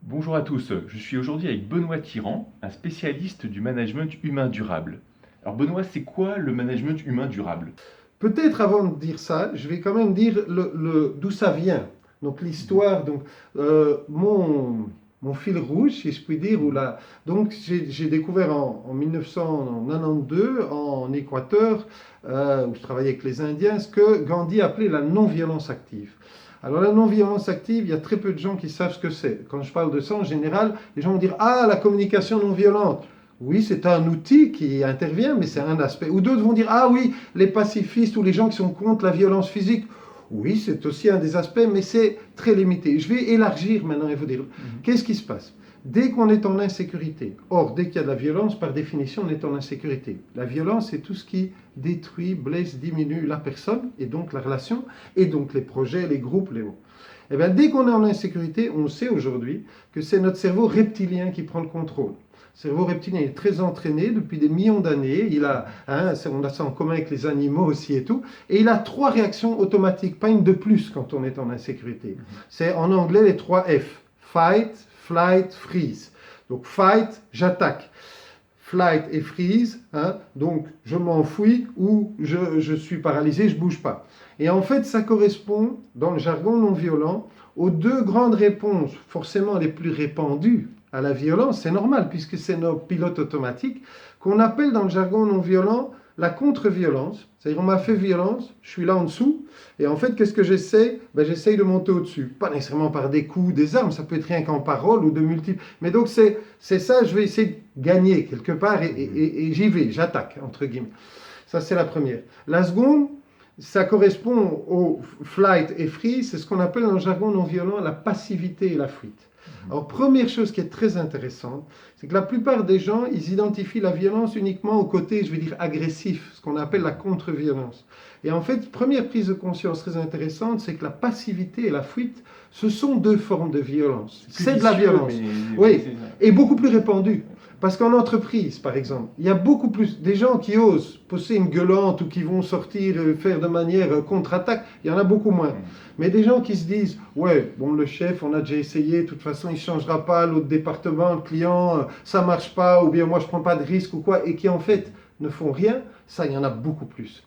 Bonjour à tous, je suis aujourd'hui avec Benoît Tirant, un spécialiste du management humain durable. Alors Benoît, c'est quoi le management humain durable? Peut-être avant de dire ça, je vais quand même dire d'où ça vient. Donc l'histoire, mon fil rouge, si je puis dire, donc j'ai découvert en 1992 en Équateur, où je travaillais avec les Indiens, ce que Gandhi appelait la non-violence active. Alors la non-violence active, il y a très peu de gens qui savent ce que c'est. Quand je parle de ça, en général, les gens vont dire «Ah, la communication non violente». Oui, c'est un outil qui intervient, mais c'est un aspect. Ou d'autres vont dire, ah oui, les pacifistes ou les gens qui sont contre la violence physique. Oui, c'est aussi un des aspects, mais c'est très limité. Je vais élargir maintenant et vous dire, qu'est-ce qui se passe? Dès qu'on est en insécurité, or, dès qu'il y a de la violence, par définition, on est en insécurité. La violence, c'est tout ce qui détruit, blesse, diminue la personne, et donc la relation, et donc les projets, les groupes, les mots. Eh bien, dès qu'on est en insécurité, on sait aujourd'hui que c'est notre cerveau reptilien qui prend le contrôle. Le cerveau reptilien est très entraîné depuis des millions d'années. On a ça en commun avec les animaux aussi et tout. Et il a 3 réactions automatiques, pas une de plus quand on est en insécurité. C'est en anglais les 3 F. Fight, flight, freeze. Donc fight, j'attaque. Flight et freeze, donc je m'enfuis ou je suis paralysé, je ne bouge pas. Et en fait, ça correspond, dans le jargon non violent, aux 2 grandes réponses, forcément les plus répandues à la violence. C'est normal, puisque c'est nos pilotes automatiques, qu'on appelle dans le jargon non violent la contre-violence. C'est-à-dire, on m'a fait violence, je suis là en dessous, et en fait, qu'est-ce que j'essaie? J'essaye de monter au-dessus. Pas nécessairement par des coups, des armes, ça peut être rien qu'en parole ou de multiples. Mais donc, c'est ça, je vais essayer de gagner quelque part, et j'y vais, j'attaque, entre guillemets. Ça, c'est la première. La seconde, ça correspond au flight et freeze, c'est ce qu'on appelle dans le jargon non violent la passivité et la fuite. Alors, première chose qui est très intéressante, c'est que la plupart des gens, ils identifient la violence uniquement au côté, je vais dire, agressif, ce qu'on appelle la contre-violence. Et en fait, première prise de conscience très intéressante, c'est que la passivité et la fuite, ce sont 2 formes de violence. C'est de la violence. Oui, et beaucoup plus répandue. Parce qu'en entreprise, par exemple, il y a beaucoup plus des gens qui osent pousser une gueulante ou qui vont sortir faire de manière contre-attaque, il y en a beaucoup moins. Mais des gens qui se disent, ouais, bon, le chef, on a déjà essayé, de toute façon, il ne changera pas, l'autre département, le client, ça ne marche pas, ou bien moi, je ne prends pas de risque ou quoi, et qui en fait ne font rien, ça, il y en a beaucoup plus.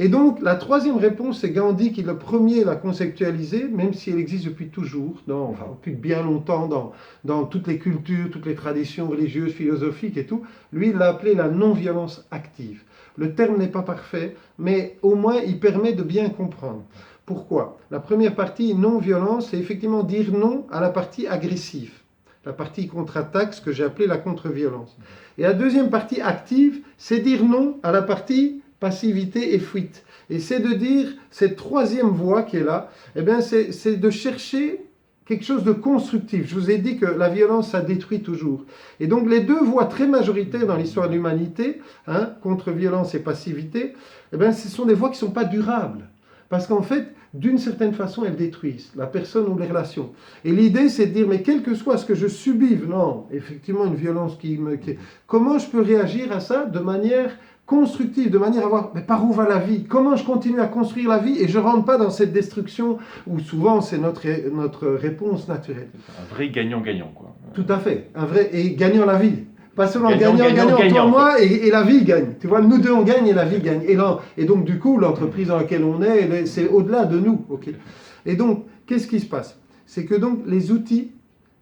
Et donc, la troisième réponse, c'est Gandhi qui, le premier, l'a conceptualisé, même si elle existe depuis toujours, depuis bien longtemps, dans toutes les cultures, toutes les traditions religieuses, philosophiques et tout. Lui, il l'a appelé la non-violence active. Le terme n'est pas parfait, mais au moins, il permet de bien comprendre. Pourquoi? La première partie, non-violence, c'est effectivement dire non à la partie agressive. La partie contre-attaque, ce que j'ai appelé la contre-violence. Et la deuxième partie active, c'est dire non à la partie passivité et fuite. Et c'est de dire, cette troisième voie qui est là, eh bien c'est de chercher quelque chose de constructif. Je vous ai dit que la violence, ça détruit toujours. Et donc les 2 voies très majoritaires dans l'histoire de l'humanité, contre-violence et passivité, eh bien ce sont des voies qui ne sont pas durables. Parce qu'en fait, d'une certaine façon, elles détruisent la personne ou les relations. Et l'idée, c'est de dire, mais quel que soit ce que je subis, non, effectivement, une violence comment je peux réagir à ça de manière constructive, de manière à voir, mais par où va la vie? Comment je continue à construire la vie et je ne rentre pas dans cette destruction où souvent c'est notre réponse naturelle. Un vrai gagnant-gagnant, quoi. Tout à fait, un vrai, et gagnant la vie. Pas seulement gagnant, toi, moi, et la vie gagne. Tu vois, nous 2, on gagne et la vie gagne. Et donc, du coup, l'entreprise dans laquelle on est, c'est au-delà de nous. Okay. Et donc, qu'est-ce qui se passe? C'est que donc, les outils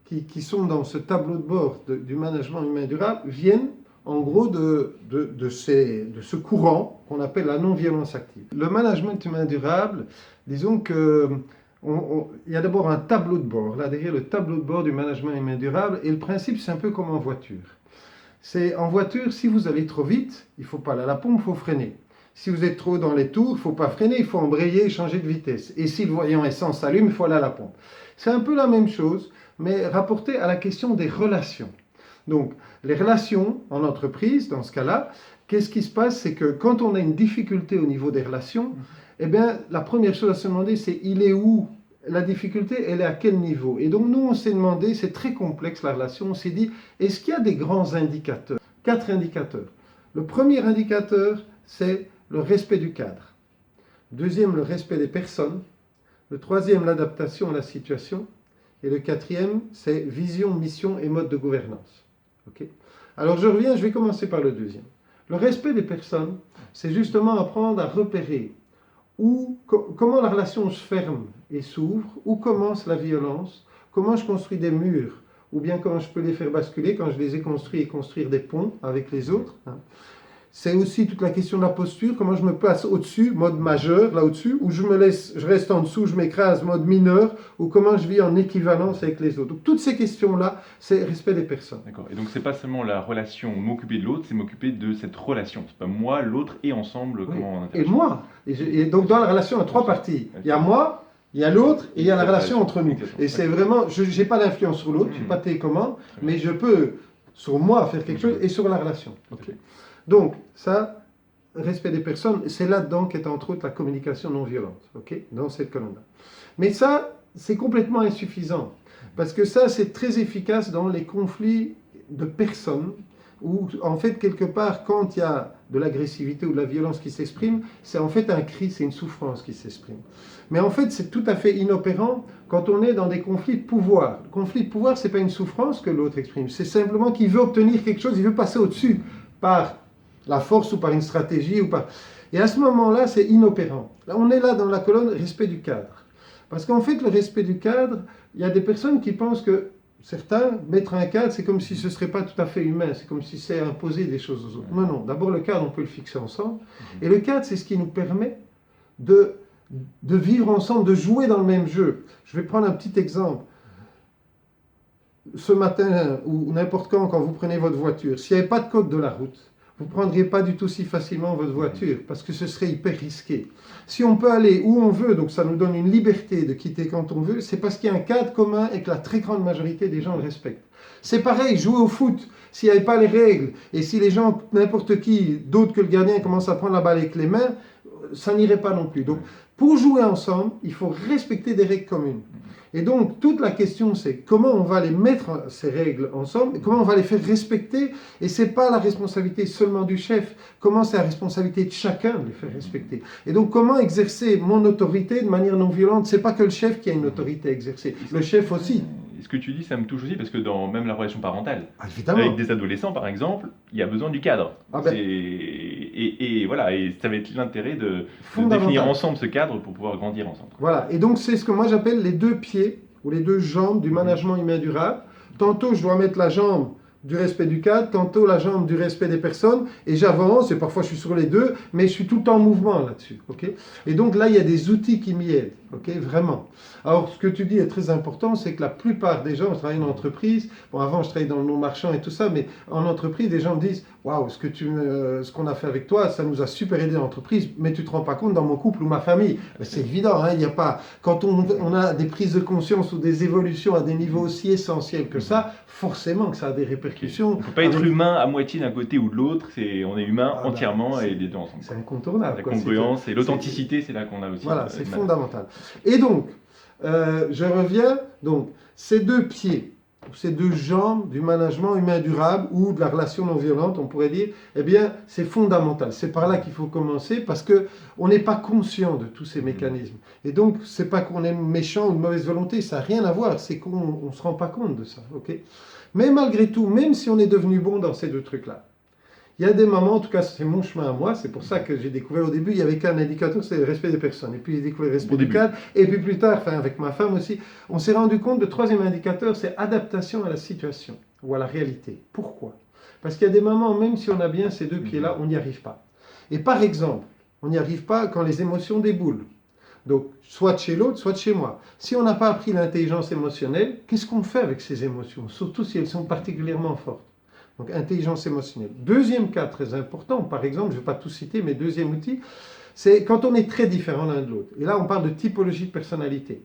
qui sont dans ce tableau de bord du management humain durable viennent, en gros, de ce courant qu'on appelle la non-violence active. Le management humain durable, disons que il y a d'abord un tableau de bord, là derrière le tableau de bord du management humain durable, et le principe, c'est un peu comme en voiture. C'est en voiture, si vous allez trop vite, il ne faut pas aller à la pompe, il faut freiner. Si vous êtes trop dans les tours, il ne faut pas freiner, il faut embrayer et changer de vitesse. Et si le voyant essence s'allume, il faut aller à la pompe. C'est un peu la même chose, mais rapporté à la question des relations. Donc, les relations en entreprise, dans ce cas-là, qu'est-ce qui se passe? C'est que quand on a une difficulté au niveau des relations, eh bien, la première chose à se demander, c'est il est où? La difficulté, elle est à quel niveau? Et donc, nous, on s'est demandé, c'est très complexe la relation, on s'est dit, est-ce qu'il y a des grands indicateurs? 4 indicateurs. Le premier indicateur, c'est le respect du cadre. Deuxième, le respect des personnes. Le troisième, l'adaptation à la situation. Et le quatrième, c'est vision, mission et mode de gouvernance. Ok. Alors je vais commencer par le deuxième. Le respect des personnes, c'est justement apprendre à repérer comment la relation se ferme et s'ouvre, où commence la violence, comment je construis des murs, ou bien comment je peux les faire basculer quand je les ai construits et construire des ponts avec les autres. C'est aussi toute la question de la posture, comment je me place au-dessus, mode majeur, là au-dessus, ou je reste en dessous, je m'écrase, mode mineur, ou comment je vis en équivalence avec les autres. Donc toutes ces questions-là, c'est respect des personnes. D'accord. Et donc c'est pas seulement la relation, m'occuper de l'autre, c'est m'occuper de cette relation. C'est pas moi, l'autre et ensemble, Oui. comment on Et interagit. moi. Et donc dans la relation, il y a trois parties. Il y a moi, il y a l'autre, et il y a la relation entre nous. Exactement. Et c'est vraiment, je n'ai pas d'influence sur l'autre, je n'ai pas télécommande, mais je peux, sur moi, faire quelque chose, et sur la relation. Okay. Donc ça... Respect des personnes, c'est là-dedans qu'est entre autres la communication non violente, ok, dans cette colonne-là. Mais ça, c'est complètement insuffisant, parce que ça, c'est très efficace dans les conflits de personnes, où en fait, quelque part, quand il y a de l'agressivité ou de la violence qui s'exprime, c'est en fait un cri, c'est une souffrance qui s'exprime. Mais en fait, c'est tout à fait inopérant quand on est dans des conflits de pouvoir. Le conflit de pouvoir, c'est pas une souffrance que l'autre exprime, c'est simplement qu'il veut obtenir quelque chose, il veut passer au-dessus par la force ou par une stratégie ou par... Et à ce moment-là, c'est inopérant. Là, on est là dans la colonne respect du cadre. Parce qu'en fait, le respect du cadre, il y a des personnes qui pensent que certains, mettre un cadre, c'est comme si ce ne serait pas tout à fait humain, c'est comme si c'est imposer des choses aux autres. Non, non. D'abord, le cadre, on peut le fixer ensemble. Et le cadre, c'est ce qui nous permet de vivre ensemble, de jouer dans le même jeu. Je vais prendre un petit exemple. Ce matin, ou n'importe quand vous prenez votre voiture, s'il n'y avait pas de code de la route, vous ne prendriez pas du tout si facilement votre voiture, parce que ce serait hyper risqué. Si on peut aller où on veut, donc ça nous donne une liberté de quitter quand on veut, c'est parce qu'il y a un cadre commun et que la très grande majorité des gens le respectent. C'est pareil, jouer au foot, s'il n'y avait pas les règles, et si les gens, n'importe qui, d'autres que le gardien, commencent à prendre la balle avec les mains, ça n'irait pas non plus. Donc, pour jouer ensemble, il faut respecter des règles communes. Et donc, toute la question, c'est comment on va les mettre, ces règles, ensemble, et comment on va les faire respecter. Et ce n'est pas la responsabilité seulement du chef, comment c'est la responsabilité de chacun de les faire respecter. Et donc, comment exercer mon autorité de manière non violente. Ce n'est pas que le chef qui a une autorité à exercer, le chef aussi. Ce que tu dis, ça me touche aussi, parce que dans même la relation parentale, évidemment, avec des adolescents par exemple, il y a besoin du cadre. Et voilà, et ça va être l'intérêt de définir ensemble ce cadre pour pouvoir grandir ensemble. Voilà, et donc c'est ce que moi j'appelle les deux pieds, ou les deux jambes du management humain durable. Tantôt je dois mettre la jambe du respect du cadre, tantôt la jambe du respect des personnes, et j'avance, et parfois je suis sur les deux, mais je suis tout le temps en mouvement là-dessus. Okay, et donc là, il y a des outils qui m'y aident, okay, vraiment. Alors, ce que tu dis est très important, c'est que la plupart des gens, je travaille en entreprise, bon, avant je travaillais dans le non-marchand et tout ça, mais en entreprise, les gens me disent, waouh, ce qu'on a fait avec toi, ça nous a super aidé dans l'entreprise, mais tu te rends pas compte dans mon couple ou ma famille. C'est évident, hein, il n'y a pas, quand on a des prises de conscience ou des évolutions à des niveaux aussi essentiels que ça, forcément que ça a des répercussions. On ne peut pas être humain à moitié d'un côté ou de l'autre, on est humain entièrement et les deux ensemble. C'est incontournable. La congruence et l'authenticité, c'est là qu'on a aussi. Voilà, c'est fondamental. Et donc, je reviens, donc, ces deux pieds, ces deux jambes du management humain durable ou de la relation non violente, on pourrait dire, eh bien, c'est fondamental. C'est par là qu'il faut commencer parce qu'on n'est pas conscient de tous ces mécanismes. Et donc, c'est pas qu'on est méchant ou de mauvaise volonté, ça n'a rien à voir, c'est qu'on ne se rend pas compte de ça. Okay, mais malgré tout, même si on est devenu bon dans ces deux trucs-là, il y a des moments, en tout cas c'est mon chemin à moi, c'est pour ça que j'ai découvert au début, il n'y avait qu'un indicateur, c'est le respect des personnes. Et puis j'ai découvert le respect du cadre, et puis plus tard, enfin avec ma femme aussi, on s'est rendu compte, le troisième indicateur, c'est adaptation à la situation, ou à la réalité. Pourquoi? Parce qu'il y a des moments, même si on a bien ces deux pieds-là, on n'y arrive pas. Et par exemple, on n'y arrive pas quand les émotions déboulent. Donc, soit de chez l'autre, soit de chez moi. Si on n'a pas appris l'intelligence émotionnelle, qu'est-ce qu'on fait avec ces émotions? Surtout si elles sont particulièrement fortes. Donc, intelligence émotionnelle. Deuxième cas très important, par exemple, je ne vais pas tout citer, mais deuxième outil, c'est quand on est très différent l'un de l'autre. Et là, on parle de typologie de personnalité.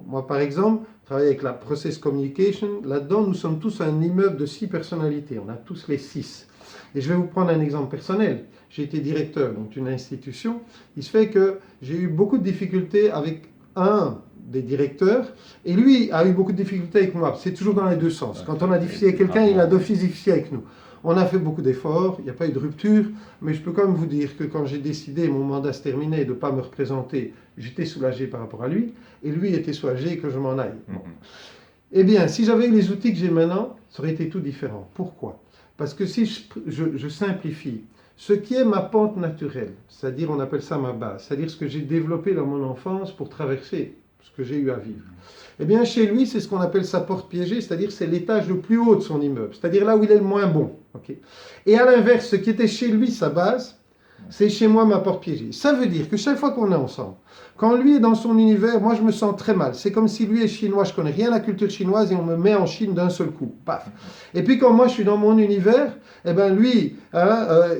Moi, par exemple, je travaille avec la Process Communication. Là-dedans, nous sommes tous un immeuble de 6 personnalités. On a tous les 6. Et je vais vous prendre un exemple personnel. J'ai été directeur d'une institution. Il se fait que j'ai eu beaucoup de difficultés avec un des directeurs, et lui a eu beaucoup de difficultés avec moi. C'est toujours dans les deux sens. Quand on a difficulté avec quelqu'un, il a d'office difficulté avec nous. On a fait beaucoup d'efforts, il n'y a pas eu de rupture, mais je peux quand même vous dire que quand j'ai décidé, mon mandat se terminait, de ne pas me représenter, j'étais soulagé par rapport à lui, et lui était soulagé que je m'en aille. Bon. Eh bien, si j'avais eu les outils que j'ai maintenant, ça aurait été tout différent. Pourquoi? Parce que si je simplifie, ce qui est ma pente naturelle, c'est-à-dire on appelle ça ma base, c'est-à-dire ce que j'ai développé dans mon enfance pour traverser ce que j'ai eu à vivre. Eh bien, chez lui, c'est ce qu'on appelle sa porte piégée, c'est-à-dire c'est l'étage le plus haut de son immeuble, c'est-à-dire là où il est le moins bon. Okay. Et à l'inverse, ce qui était chez lui sa base, c'est chez moi ma porte piégée. Ça veut dire que chaque fois qu'on est ensemble, quand lui est dans son univers, moi je me sens très mal. C'est comme si lui est chinois, je connais rien à la culture chinoise et on me met en Chine d'un seul coup. Paf. Et puis quand moi je suis dans mon univers, eh ben lui,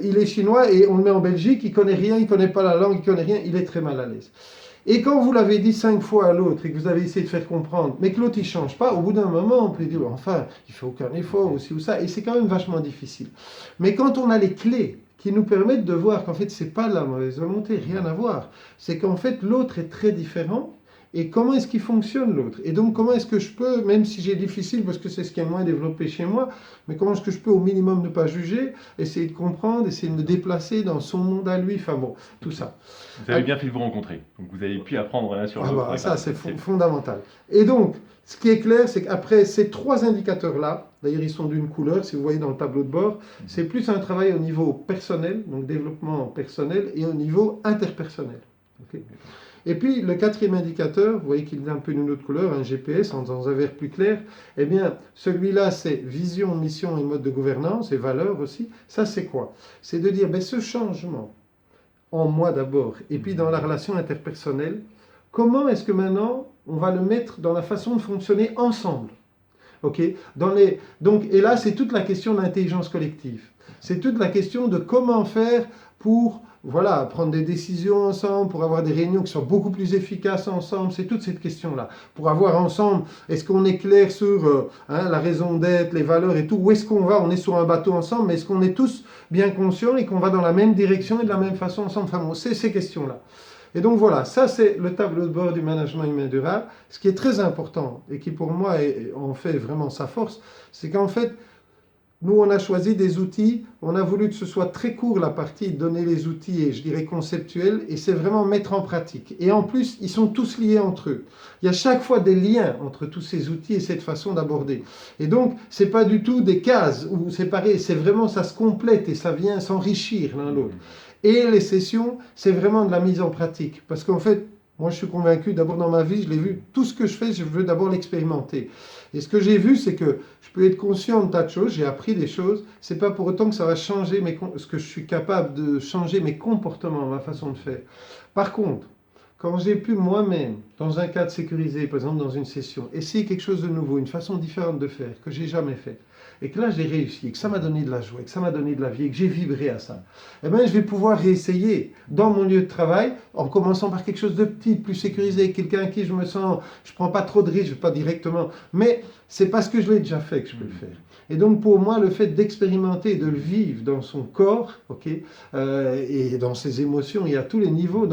il est chinois et on le met en Belgique, il connaît rien, il connaît pas la langue, il connaît rien, il est très mal à l'aise. Et quand vous l'avez dit 5 fois à l'autre et que vous avez essayé de faire comprendre, mais que l'autre il change pas, au bout d'un moment on peut dire enfin il fait aucun effort aussi ou ça, et c'est quand même vachement difficile. Mais quand on a les clés qui nous permettent de voir qu'en fait c'est pas la mauvaise volonté, rien à voir, c'est qu'en fait l'autre est très différent. Et comment est-ce qu'il fonctionne l'autre? Et donc comment est-ce que je peux, même si j'ai difficile parce que c'est ce qui est moins développé chez moi, mais comment est-ce que je peux au minimum ne pas juger, essayer de comprendre, essayer de me déplacer dans son monde à lui, enfin bon, tout ça. Vous avez bien fait de vous rencontrer, donc vous avez pu apprendre l'un sur l'autre. Bah, ça c'est fondamental. Et donc, ce qui est clair, c'est qu'après ces 3 indicateurs-là, d'ailleurs ils sont d'une couleur, si vous voyez dans le tableau de bord, c'est plus un travail au niveau personnel, donc développement personnel, et au niveau interpersonnel. Okay. Et puis le 4e indicateur, vous voyez qu'il est un peu d'une autre couleur, un GPS dans un vert plus clair, eh bien celui-là c'est vision, mission et mode de gouvernance et valeurs aussi. Ça c'est quoi? C'est de dire ce changement en moi d'abord et puis dans la relation interpersonnelle, comment est-ce que maintenant on va le mettre dans la façon de fonctionner ensemble? Okay. Donc, et là c'est toute la question de l'intelligence collective. C'est toute la question de comment faire pour prendre des décisions ensemble, pour avoir des réunions qui soient beaucoup plus efficaces ensemble, c'est toute cette question-là. Pour avoir ensemble, est-ce qu'on est clair sur la raison d'être, les valeurs et tout, où est-ce qu'on va? On est sur un bateau ensemble, mais est-ce qu'on est tous bien conscients et qu'on va dans la même direction et de la même façon ensemble? Enfin bon, c'est ces questions-là. Et donc voilà, ça c'est le tableau de bord du management humain durable. Ce qui est très important et qui pour moi en fait vraiment sa force, c'est qu'en fait, nous, on a choisi des outils, on a voulu que ce soit très court la partie, donner les outils, et je dirais conceptuels, et c'est vraiment mettre en pratique. Et en plus, ils sont tous liés entre eux. Il y a chaque fois des liens entre tous ces outils et cette façon d'aborder. Et donc, c'est pas du tout des cases ou séparées, c'est vraiment, ça se complète et ça vient s'enrichir l'un l'autre. Et les sessions, c'est vraiment de la mise en pratique. Parce qu'en fait, moi, je suis convaincu, d'abord dans ma vie, je l'ai vu, tout ce que je fais, je veux d'abord l'expérimenter. Et ce que j'ai vu, c'est que je peux être conscient de tas de choses, j'ai appris des choses, c'est pas pour autant que ça va changer ce que je suis capable de changer mes comportements, ma façon de faire. Par contre, quand j'ai pu moi-même, dans un cadre sécurisé, par exemple dans une session, essayer quelque chose de nouveau, une façon différente de faire, que j'ai jamais fait, et que là j'ai réussi, et que ça m'a donné de la joie, et que ça m'a donné de la vie, et que j'ai vibré à ça, eh bien je vais pouvoir réessayer dans mon lieu de travail, en commençant par quelque chose de petit, plus sécurisé, quelqu'un à qui je me sens, je ne prends pas trop de risques, pas directement, mais c'est parce que je l'ai déjà fait que je peux le faire. Et donc pour moi, le fait d'expérimenter, de le vivre dans son corps, et dans ses émotions, et à tous les niveaux,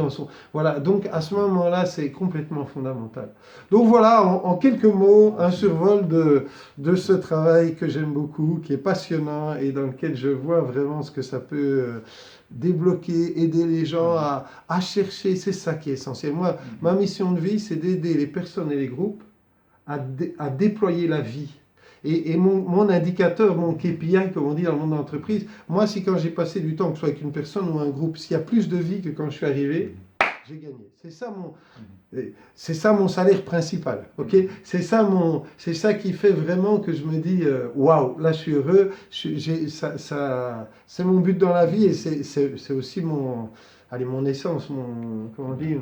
voilà, donc à ce moment-là, c'est complètement fondamental. Donc voilà, en quelques mots, un survol de ce travail que j'aime beaucoup, qui est passionnant et dans lequel je vois vraiment ce que ça peut débloquer, aider les gens à chercher, c'est ça qui est essentiel. Moi, ma mission de vie, c'est d'aider les personnes et les groupes à déployer la vie. Et mon indicateur, mon KPI, comme on dit dans le monde de l'entreprise, moi, si quand j'ai passé du temps, que ce soit avec une personne ou un groupe, s'il y a plus de vie que quand je suis arrivé, j'ai gagné. C'est ça mon salaire principal. Okay, c'est ça qui fait vraiment que je me dis waouh, là je suis heureux. C'est mon but dans la vie et c'est aussi mon essence, comment on dit.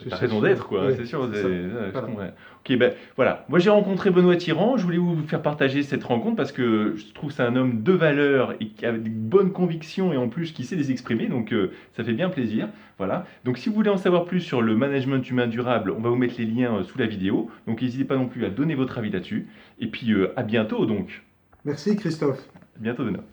Ta raison d'être, quoi, ouais, c'est sûr. Voilà. Ok, ben voilà. Moi, j'ai rencontré Benoît Tirant. Je voulais vous faire partager cette rencontre parce que je trouve que c'est un homme de valeur et qui a des bonnes convictions et en plus qui sait les exprimer. Donc, ça fait bien plaisir. Voilà. Donc, si vous voulez en savoir plus sur le management humain durable, on va vous mettre les liens sous la vidéo. Donc, n'hésitez pas non plus à donner votre avis là-dessus. Et puis, à bientôt, donc. Merci, Christophe. À bientôt, Benoît.